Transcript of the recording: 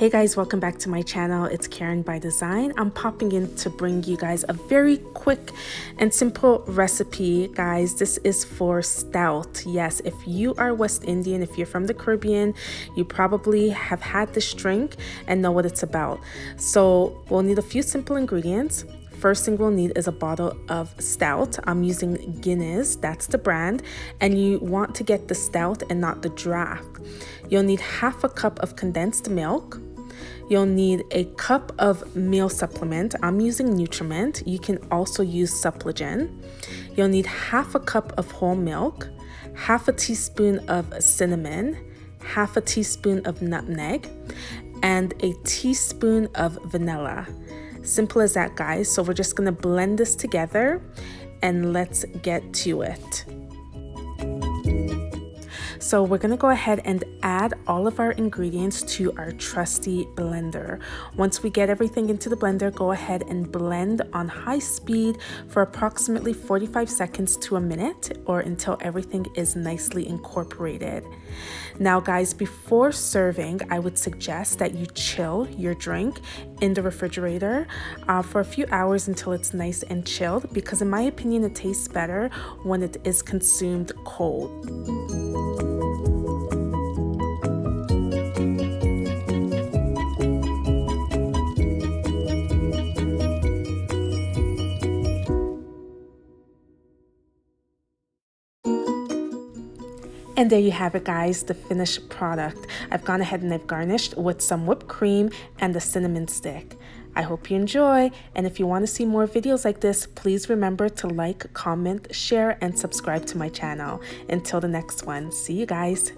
Hey guys, welcome back to my channel. It's Karen by Design. I'm popping in to bring you guys a very quick and simple recipe. Guys, this is for stout. Yes, if you are West Indian, if you're from the Caribbean, you probably have had this drink and know what it's about. So we'll need a few simple ingredients. First thing we'll need is a bottle of stout. I'm using Guinness, that's the brand, and you want to get the stout and not the draft. You'll need half a cup of condensed milk. You'll need a cup of meal supplement. I'm using Nutriment. You can also use Suppligen. You'll need half a cup of whole milk, half a teaspoon of cinnamon, half a teaspoon of nutmeg, and a teaspoon of vanilla. Simple as that, guys. So we're just gonna blend this together and let's get to it. So we're gonna go ahead and add all of our ingredients to our trusty blender. Once we get everything into the blender, go ahead and blend on high speed for approximately 45 seconds to a minute, or until everything is nicely incorporated. Now guys, before serving, I would suggest that you chill your drink in the refrigerator for a few hours until it's nice and chilled, because in my opinion, it tastes better when it is consumed cold. And there you have it, guys, the finished product. I've gone ahead and I've garnished with some whipped cream and the cinnamon stick. I hope you enjoy, and if you want to see more videos like this, please remember to like, comment, share, and subscribe to my channel. Until the next one, see you guys.